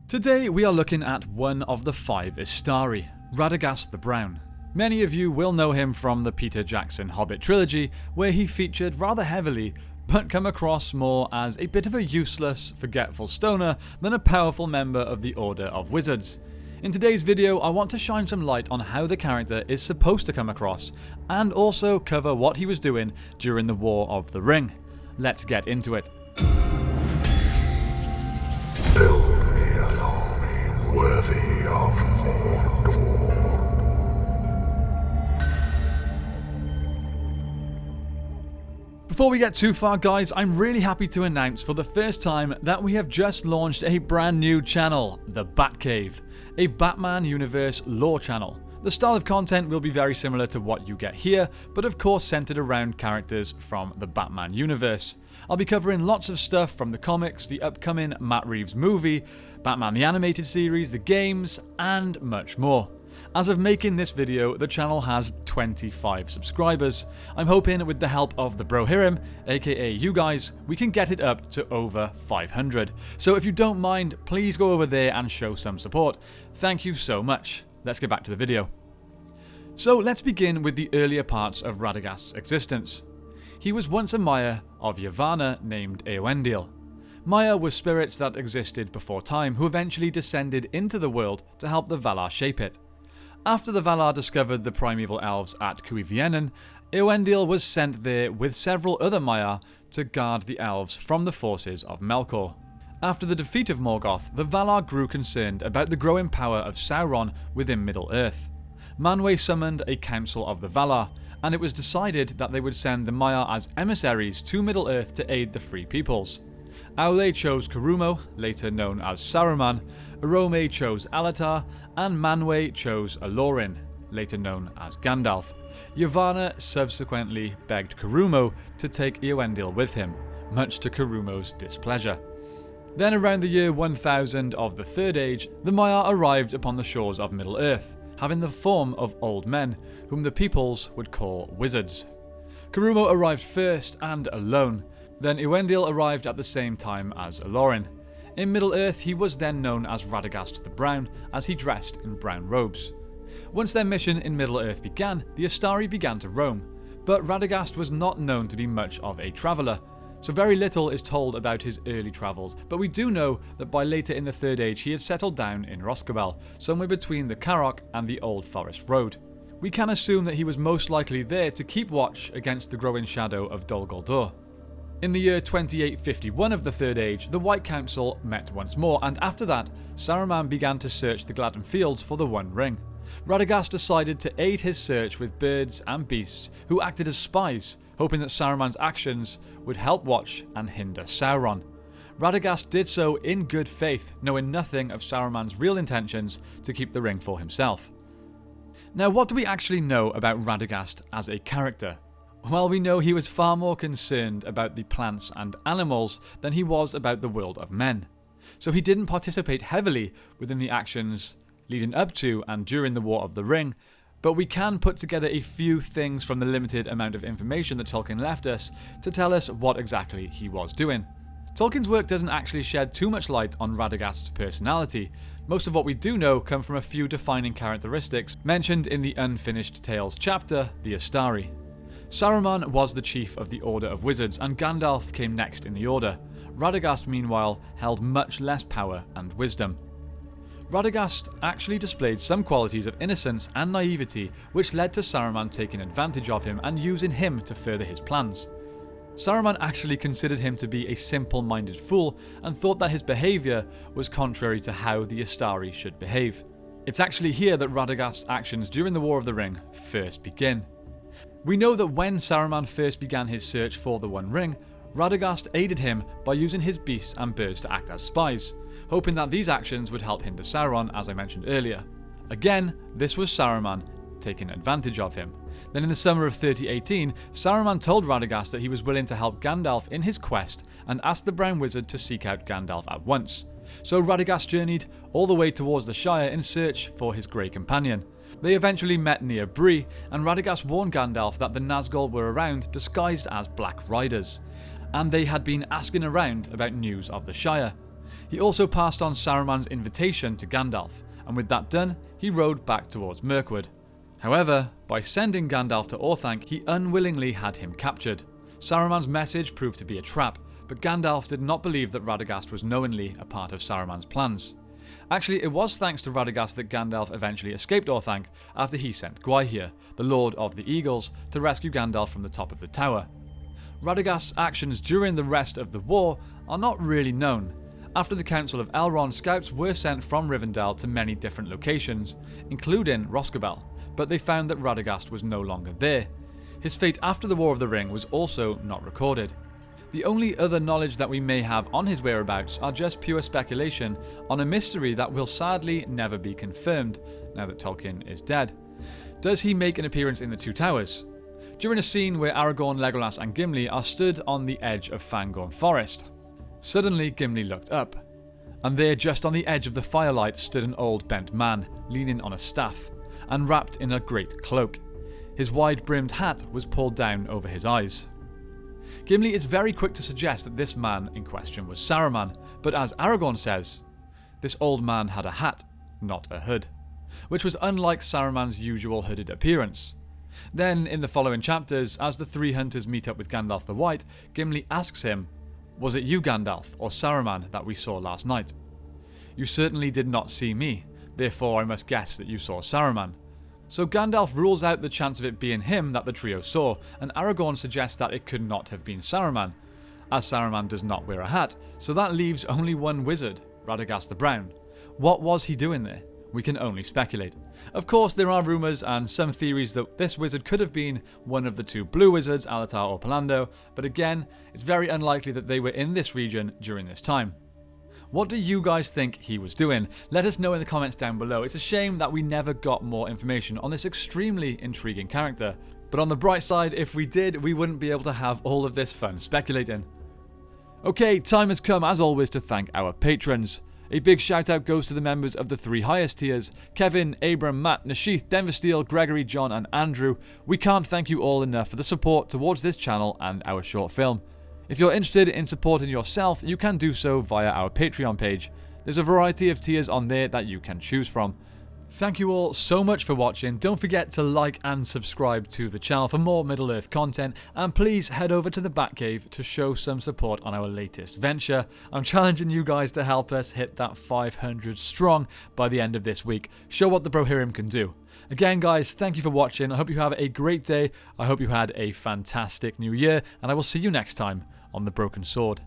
Today we are looking at one of the 5 Istari, Radagast the Brown. Many of you will know him from the Peter Jackson Hobbit trilogy, where he featured rather heavily, but come across more as a bit of a useless, forgetful stoner than a powerful member of the Order of Wizards. In today's video, I want to shine some light on how the character is supposed to come across, and also cover what he was doing during the War of the Ring. Let's get into it. Build me an army worthy of Mordor. Before we get too far, guys, I'm really happy to announce for the first time that we have just launched a brand new channel, The Batcave, a Batman universe lore channel. The style of content will be very similar to what you get here, but of course centered around characters from the Batman universe. I'll be covering lots of stuff from the comics, the upcoming Matt Reeves movie, Batman the Animated Series, the games, and much more. As of making this video, the channel has 25 subscribers. I'm hoping with the help of the Brohirim, aka you guys, we can get it up to over 500. So if you don't mind, please go over there and show some support. Thank you so much. Let's get back to the video. So let's begin with the earlier parts of Radagast's existence. He was once a Maya of Yavanna named Eowendil. Maya were spirits that existed before time who eventually descended into the world to help the Valar shape it. After the Valar discovered the primeval elves at Cuivienen, Eowendil was sent there with several other Maiar to guard the elves from the forces of Melkor. After the defeat of Morgoth, the Valar grew concerned about the growing power of Sauron within Middle-earth. Manwë summoned a council of the Valar, and it was decided that they would send the Maiar as emissaries to Middle-earth to aid the Free Peoples. Aule chose Carumo, later known as Saruman, Orome chose Alatar, and Manwë chose Alorin, later known as Gandalf. Yavanna subsequently begged Carumo to take Eowendil with him, much to Carumo's displeasure. Then around the year 1000 of the Third Age, the Maiar arrived upon the shores of Middle-earth, having the form of old men, whom the peoples would call wizards. Carumo arrived first and alone. Then Eowendil arrived at the same time as Alorin. In Middle-earth, he was then known as Radagast the Brown, as he dressed in brown robes. Once their mission in Middle-earth began, the Istari began to roam, but Radagast was not known to be much of a traveller, so very little is told about his early travels, but we do know that by later in the Third Age he had settled down in Rhosgobel, somewhere between the Carrock and the Old Forest Road. We can assume that he was most likely there to keep watch against the growing shadow of Dol Guldur. In the year 2851 of the Third Age, the White Council met once more, and after that, Saruman began to search the Gladden Fields for the One Ring. Radagast decided to aid his search with birds and beasts who acted as spies, hoping that Saruman's actions would help watch and hinder Sauron. Radagast did so in good faith, knowing nothing of Saruman's real intentions to keep the ring for himself. Now, what do we actually know about Radagast as a character? Well, we know he was far more concerned about the plants and animals than he was about the world of men. So he didn't participate heavily within the actions leading up to and during the War of the Ring, but we can put together a few things from the limited amount of information that Tolkien left us to tell us what exactly he was doing. Tolkien's work doesn't actually shed too much light on Radagast's personality. Most of what we do know come from a few defining characteristics mentioned in the Unfinished Tales chapter, the Istari. Saruman was the chief of the Order of Wizards, and Gandalf came next in the order. Radagast, meanwhile, held much less power and wisdom. Radagast actually displayed some qualities of innocence and naivety, which led to Saruman taking advantage of him and using him to further his plans. Saruman actually considered him to be a simple-minded fool and thought that his behaviour was contrary to how the Istari should behave. It's actually here that Radagast's actions during the War of the Ring first begin. We know that when Saruman first began his search for the One Ring, Radagast aided him by using his beasts and birds to act as spies, hoping that these actions would help hinder Sauron, as I mentioned earlier. Again, this was Saruman taking advantage of him. Then in the summer of 3018, Saruman told Radagast that he was willing to help Gandalf in his quest and asked the Brown Wizard to seek out Gandalf at once. So Radagast journeyed all the way towards the Shire in search for his Grey Companion. They eventually met near Bree, and Radagast warned Gandalf that the Nazgul were around disguised as Black Riders, and they had been asking around about news of the Shire. He also passed on Saruman's invitation to Gandalf, and with that done, he rode back towards Mirkwood. However, by sending Gandalf to Orthanc, he unwillingly had him captured. Saruman's message proved to be a trap, but Gandalf did not believe that Radagast was knowingly a part of Saruman's plans. Actually, it was thanks to Radagast that Gandalf eventually escaped Orthanc after he sent Gwaihir, the Lord of the Eagles, to rescue Gandalf from the top of the tower. Radagast's actions during the rest of the war are not really known. After the Council of Elrond, scouts were sent from Rivendell to many different locations, including Rhosgobel, but they found that Radagast was no longer there. His fate after the War of the Ring was also not recorded. The only other knowledge that we may have on his whereabouts are just pure speculation on a mystery that will sadly never be confirmed now that Tolkien is dead. Does he make an appearance in the Two Towers? During a scene where Aragorn, Legolas and Gimli are stood on the edge of Fangorn Forest. Suddenly Gimli looked up, and there just on the edge of the firelight stood an old bent man, leaning on a staff, and wrapped in a great cloak. His wide-brimmed hat was pulled down over his eyes. Gimli is very quick to suggest that this man in question was Saruman, but as Aragorn says, this old man had a hat, not a hood, which was unlike Saruman's usual hooded appearance. Then, in the following chapters, as the three hunters meet up with Gandalf the White, Gimli asks him, "Was it you, Gandalf, or Saruman that we saw last night?" "You certainly did not see me, therefore I must guess that you saw Saruman." So Gandalf rules out the chance of it being him that the trio saw, and Aragorn suggests that it could not have been Saruman, as Saruman does not wear a hat, so that leaves only one wizard, Radagast the Brown. What was he doing there? We can only speculate. Of course, there are rumours and some theories that this wizard could have been one of the two blue wizards, Alatar or Palando, but again, it's very unlikely that they were in this region during this time. What do you guys think he was doing? Let us know in the comments down below. It's a shame that we never got more information on this extremely intriguing character. But on the bright side, if we did, we wouldn't be able to have all of this fun speculating. Okay, time has come as always to thank our patrons. A big shout out goes to the members of the three highest tiers: Kevin, Abram, Matt, Nashith, Denver Steel, Gregory, John and Andrew. We can't thank you all enough for the support towards this channel and our short film. If you're interested in supporting yourself, you can do so via our Patreon page. There's a variety of tiers on there that you can choose from. Thank you all so much for watching. Don't forget to like and subscribe to the channel for more Middle-earth content, and please head over to the Batcave to show some support on our latest venture. I'm challenging you guys to help us hit that 500 strong by the end of this week. Show what the Brohirrim can do. Again guys, thank you for watching. I hope you have a great day. I hope you had a fantastic new year, and I will see you next time on The Broken Sword.